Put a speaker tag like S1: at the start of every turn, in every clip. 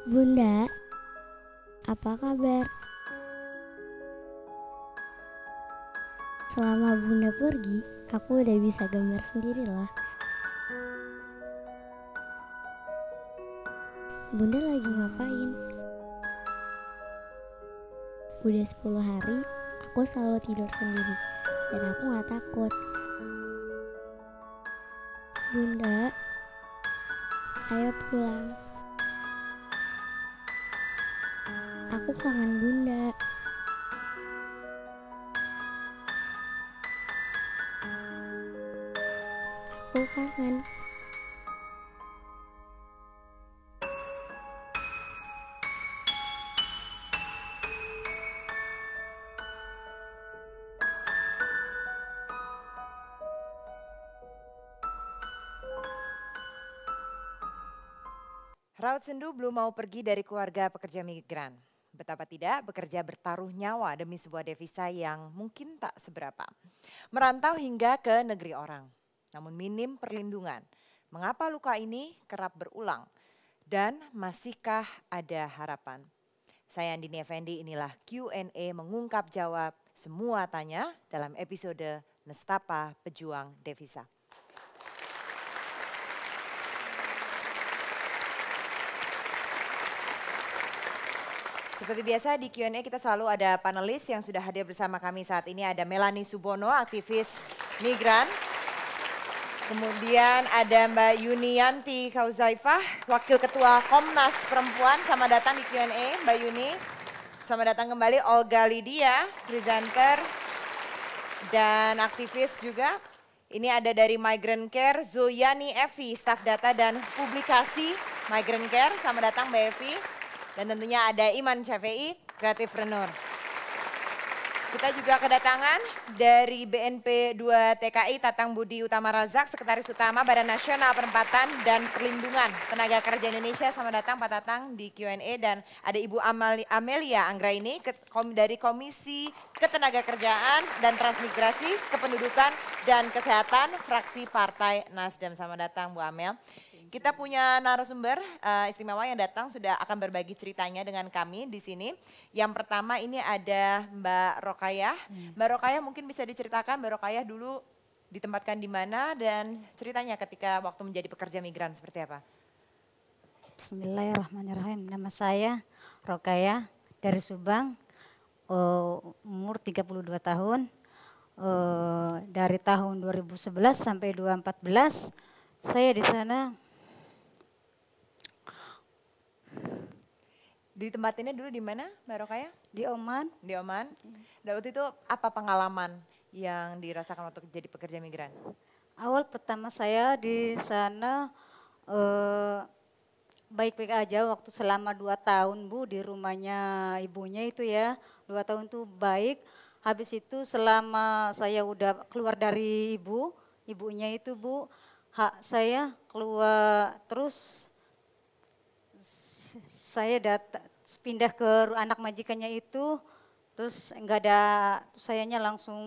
S1: Bunda, apa kabar? Selama Bunda pergi, aku udah bisa gambar sendiri loh. Bunda lagi ngapain? Udah 10 hari, aku selalu tidur sendiri, dan aku gak takut. Bunda, ayo pulang. Aku kangen Bunda. Aku kangen.
S2: Raut Sendu belum mau pergi dari keluarga pekerja migran. Betapa tidak bekerja bertaruh nyawa demi sebuah devisa yang mungkin tak seberapa. Merantau hingga ke negeri orang, namun minim perlindungan. Mengapa luka ini kerap berulang? Dan masihkah ada harapan? Saya Andini Effendi, inilah Q&A mengungkap jawab semua tanya dalam episode Nestapa Pejuang Devisa. Seperti biasa di Q&A kita selalu ada panelis yang sudah hadir bersama kami saat ini. Ada Melanie Subono, aktivis migran. Kemudian ada Mbak Yunianti Kauzaifah, Wakil Ketua Komnas Perempuan. Selamat datang di Q&A Mbak Yuni. Selamat datang kembali Olga Lydia, presenter dan aktivis juga. Ini ada dari Migrant Care, Zoyani Evi, staf data dan publikasi Migrant Care. Selamat datang Mbak Evi. Dan tentunya ada Iman Syafei, kreatifpreneur. Kita juga kedatangan dari BNP 2 TKI, Tatang Budi Utama Razak, Sekretaris Utama Badan Nasional Penempatan dan Perlindungan Tenaga Kerja Indonesia. Selamat datang Pak Tatang di Q&A. Dan ada Ibu Amelia Anggraini dari Komisi Ketenagakerjaan dan Transmigrasi, Kependudukan dan Kesehatan, fraksi Partai Nasdem. Selamat datang Bu Amel. Kita punya narasumber istimewa yang datang sudah akan berbagi ceritanya dengan kami di sini. Yang pertama ini ada Mbak Rokayah. Mbak Rokayah mungkin bisa diceritakan Mbak Rokayah dulu ditempatkan di mana dan ceritanya ketika waktu menjadi pekerja migran seperti apa?
S3: Bismillahirrahmanirrahim. Nama saya Rokayah dari Subang, umur 32 tahun. Dari tahun 2011 sampai 2014 saya di sana.
S2: Ditempatinnya dulu di mana Mbak Rokayah?
S3: Di Oman.
S2: Di Oman. Dan waktu itu apa pengalaman yang dirasakan waktu jadi pekerja migran?
S3: Awal pertama saya di sana baik-baik aja waktu selama 2 tahun Bu di rumahnya ibunya itu ya. 2 tahun itu baik. Habis itu selama saya udah keluar dari ibunya itu Bu, saya keluar terus saya pindah ke anak majikannya itu, terus enggak ada, sayanya langsung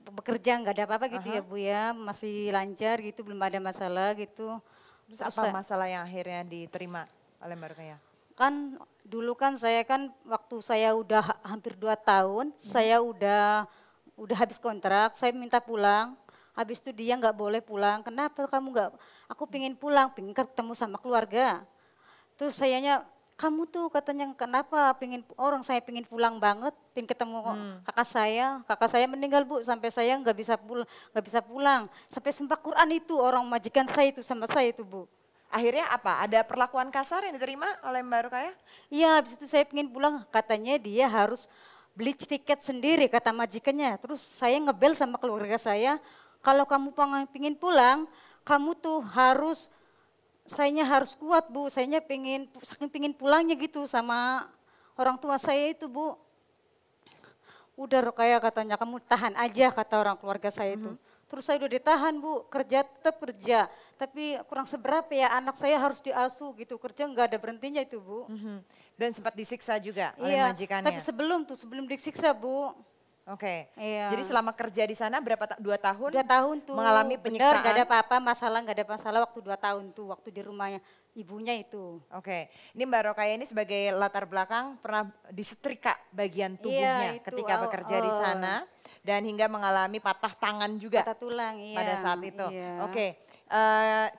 S3: bekerja enggak ada apa-apa gitu ya Bu ya, masih lancar gitu, belum ada masalah gitu.
S2: Terus apa masalah yang akhirnya diterima oleh Mbak Rokayah?
S3: Kan dulu kan saya kan waktu saya udah hampir 2 tahun, saya udah habis kontrak, saya minta pulang. Habis itu dia nggak boleh pulang. Kenapa kamu nggak? Aku pingin pulang, pingin ketemu sama keluarga. Terus sayanya, kamu tuh katanya kenapa saya pingin pulang banget, pingin ketemu kakak saya. Kakak saya meninggal Bu, sampai saya nggak bisa pulang. Sampai sumpah Quran itu orang majikan saya itu sama saya itu Bu.
S2: Akhirnya apa? Ada perlakuan kasar yang diterima oleh Mbak Rokayah?
S3: Iya, habis itu saya pingin pulang, katanya dia harus beli tiket sendiri kata majikannya. Terus saya ngebel sama keluarga saya. Kalau kamu pingin pulang, kamu tuh sayanya harus kuat Bu, sayanya saking pingin pulangnya gitu sama orang tua saya itu Bu. Udah Rokayah katanya, kamu tahan aja kata orang keluarga saya itu. Terus saya udah ditahan Bu, tetap kerja. Tapi kurang seberapa ya, anak saya harus diasuh gitu, kerja nggak ada berhentinya itu Bu.
S2: Dan sempat disiksa juga oleh majikannya?
S3: Tapi sebelum disiksa Bu.
S2: Oke.
S3: Iya.
S2: Jadi selama kerja di sana berapa 2 tahun?
S3: 2 tahun tuh.
S2: Mengalami
S3: Bener,
S2: penyiksaan.
S3: gak ada apa-apa, gak ada masalah waktu 2 tahun tuh, waktu di rumahnya ibunya itu.
S2: Oke. Ini Mbak Rokaya ini sebagai latar belakang pernah disetrika bagian tubuhnya
S3: Iya, itu,
S2: ketika bekerja di sana dan hingga mengalami patah tangan juga
S3: Patah tulang, iya.
S2: pada saat itu.
S3: Iya.
S2: Oke.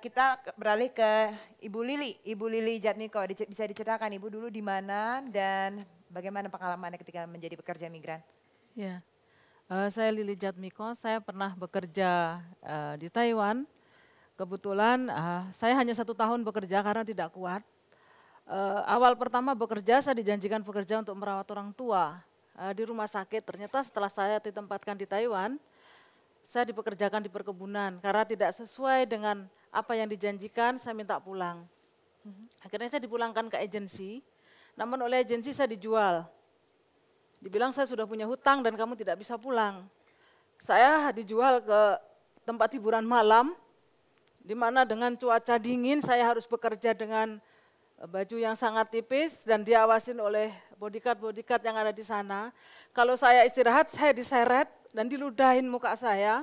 S2: Kita beralih ke Ibu Lili. Ibu Lili Jatmiko, bisa diceritakan Ibu dulu di mana dan bagaimana pengalamannya ketika menjadi pekerja migran?
S4: Ya, saya Lili Jatmiko, saya pernah bekerja di Taiwan. Kebetulan saya hanya 1 tahun bekerja karena tidak kuat. Awal pertama bekerja saya dijanjikan bekerja untuk merawat orang tua di rumah sakit. Ternyata setelah saya ditempatkan di Taiwan, saya dipekerjakan di perkebunan karena tidak sesuai dengan apa yang dijanjikan, saya minta pulang. Akhirnya saya dipulangkan ke agensi, namun oleh agensi saya dijual. Dibilang saya sudah punya hutang dan kamu tidak bisa pulang. Saya dijual ke tempat hiburan malam, di mana dengan cuaca dingin saya harus bekerja dengan baju yang sangat tipis dan diawasin oleh bodyguard-bodyguard yang ada di sana. Kalau saya istirahat, saya diseret dan diludahin muka saya.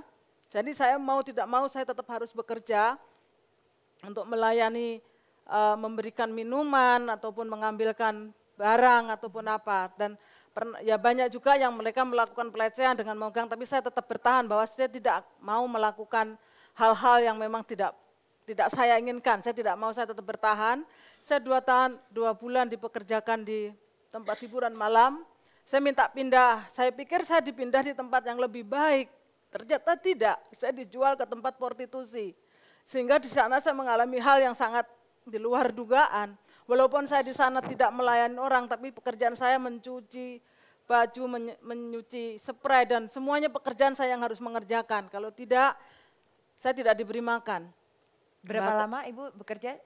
S4: Jadi saya mau tidak mau saya tetap harus bekerja untuk melayani, memberikan minuman ataupun mengambilkan barang ataupun apa. Dan ya banyak juga yang mereka melakukan pelecehan dengan memegang, tapi saya tetap bertahan bahwa saya tidak mau melakukan hal-hal yang memang tidak saya inginkan. Saya tidak mau, saya tetap bertahan. Saya 2 bulan dipekerjakan di tempat hiburan malam. Saya minta pindah, saya pikir saya dipindah di tempat yang lebih baik. Ternyata tidak, saya dijual ke tempat prostitusi. Sehingga di sana saya mengalami hal yang sangat di luar dugaan. Walaupun saya di sana tidak melayani orang, tapi pekerjaan saya mencuci baju, menyuci spray, dan semuanya pekerjaan saya yang harus mengerjakan. Kalau tidak, saya tidak diberi makan.
S2: Berapa lama Ibu bekerja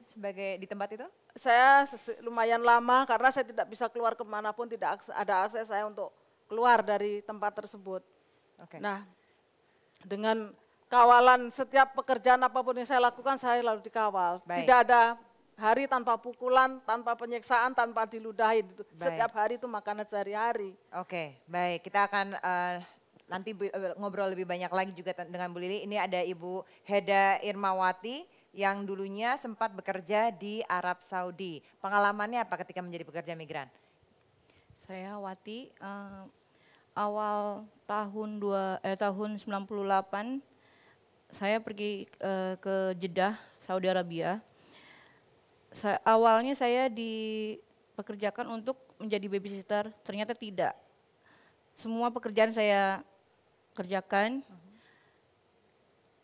S2: di tempat itu?
S4: Saya lumayan lama karena saya tidak bisa keluar kemanapun, tidak ada akses saya untuk keluar dari tempat tersebut.
S2: Oke.
S4: Nah, dengan kawalan setiap pekerjaan apapun yang saya lakukan, saya lalu dikawal.
S2: Baik.
S4: Tidak ada hari tanpa pukulan, tanpa penyiksaan, tanpa diludahin. Setiap hari itu makanan sehari-hari.
S2: Oke, baik. Kita akan nanti ngobrol lebih banyak lagi juga dengan Bu Lili. Ini ada Ibu Heda Irmawati yang dulunya sempat bekerja di Arab Saudi. Pengalamannya apa ketika menjadi pekerja migran?
S5: Saya Wati, awal tahun 98 saya pergi ke Jeddah, Saudi Arabia. Awalnya saya dipekerjakan untuk menjadi babysitter, ternyata tidak. Semua pekerjaan saya kerjakan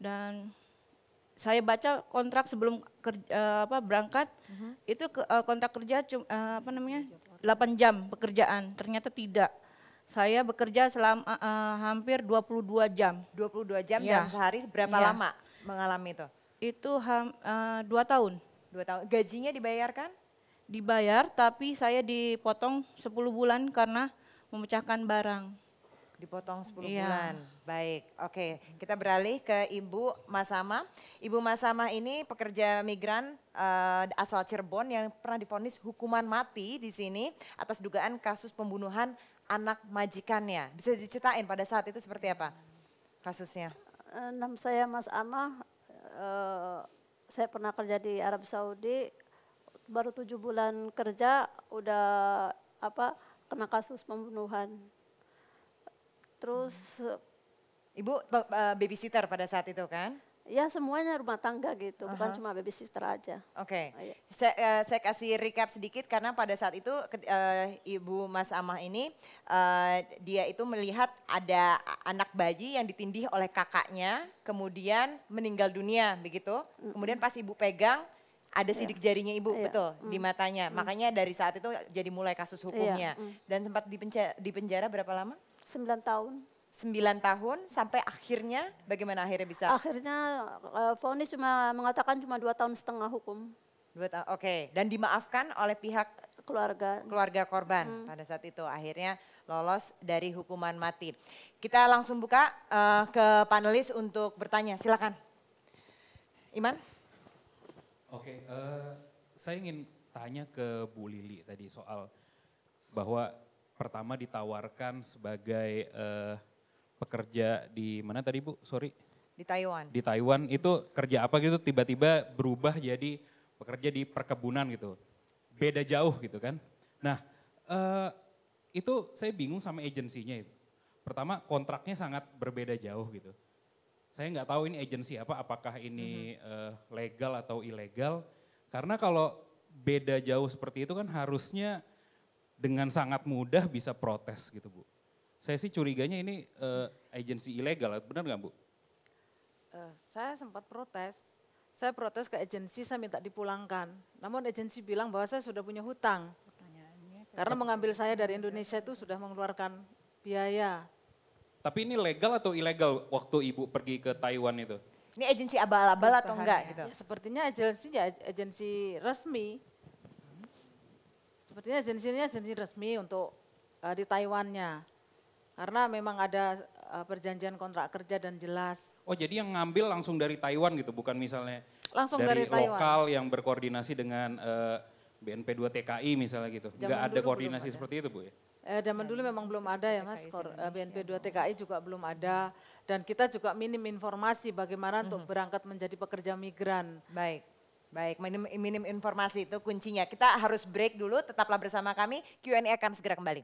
S5: dan saya baca kontrak sebelum berangkat, itu kontrak kerja 8 jam pekerjaan, ternyata tidak. Saya bekerja selama hampir 22 jam.
S2: 22 jam
S5: Ya.
S2: dalam sehari, berapa
S5: Ya.
S2: lama mengalami itu?
S5: Itu 2 tahun.
S2: 2 tahun. Gajinya dibayarkan?
S5: Dibayar, tapi saya dipotong 10 bulan karena memecahkan barang.
S2: Dipotong 10
S5: Iya.
S2: bulan. Baik, oke. Kita beralih ke Ibu Masama. Ibu Masama ini pekerja migran asal Cirebon yang pernah divonis hukuman mati di sini atas dugaan kasus pembunuhan anak majikannya. Bisa diceritain pada saat itu seperti apa kasusnya?
S6: Nama saya Mas Amah, saya pernah kerja di Arab Saudi, baru 7 bulan kerja udah kena kasus pembunuhan. Terus
S2: Ibu babysitter pada saat itu kan?
S6: ya semuanya rumah tangga gitu, bukan
S2: Aha.
S6: cuma babysitter aja.
S2: Oke,
S6: Iya.
S2: saya kasih recap sedikit karena pada saat itu Ibu Mas Amah ini dia itu melihat ada anak bayi yang ditindih oleh kakaknya, kemudian meninggal dunia begitu. Kemudian pas Ibu pegang ada sidik jarinya Ibu,
S6: Iya.
S2: betul, di matanya. Makanya dari saat itu jadi mulai kasus hukumnya. Dan sempat di penjara berapa lama?
S6: 9 tahun.
S2: 9 tahun sampai akhirnya bagaimana akhirnya bisa?
S6: Akhirnya vonis cuma mengatakan cuma 2,5 tahun hukum
S2: 2 tahun, oke. Dan dimaafkan oleh pihak
S6: keluarga.
S2: keluarga korban pada saat itu akhirnya lolos dari hukuman mati. Kita langsung buka ke panelis untuk bertanya, silakan. Iman?
S7: Oke, saya ingin tanya ke Bu Lili tadi soal bahwa pertama ditawarkan sebagai pekerja di mana tadi Bu? Sorry.
S2: Di Taiwan.
S7: Di Taiwan itu kerja apa gitu tiba-tiba berubah jadi pekerja di perkebunan gitu. Beda jauh gitu kan. Nah itu saya bingung sama agensinya itu. Pertama kontraknya sangat berbeda jauh gitu. Saya nggak tahu ini agensi apa, apakah ini legal atau ilegal. Karena kalau beda jauh seperti itu kan harusnya dengan sangat mudah bisa protes gitu Bu. Saya sih curiganya ini agensi ilegal, benar nggak Bu?
S4: Saya sempat protes. Saya protes ke agensi, saya minta dipulangkan. Namun agensi bilang bahwa saya sudah punya hutang. Karena mengambil saya dari Indonesia itu sudah mengeluarkan biaya.
S7: Tapi ini legal atau ilegal waktu Ibu pergi ke Taiwan itu?
S2: Ini agensi abal-abal atau enggak gitu?
S4: Ya, sepertinya agensi resmi. Sepertinya agensinya agensi resmi untuk di Taiwannya. Karena memang ada perjanjian kontrak kerja dan jelas.
S7: Oh jadi yang ngambil langsung dari Taiwan gitu, bukan misalnya
S4: Langsung
S7: dari
S4: dari Taiwan.
S7: lokal yang berkoordinasi dengan BNP 2 TKI misalnya gitu. Enggak ada koordinasi seperti itu Bu ya?
S4: Zaman dulu memang belum ada ya Mas, BNP 2 TKI juga belum ada. Dan kita juga minim informasi bagaimana untuk berangkat menjadi pekerja migran.
S2: Baik, baik, minim informasi itu kuncinya. Kita harus break dulu, tetaplah bersama kami, Q&A akan segera kembali.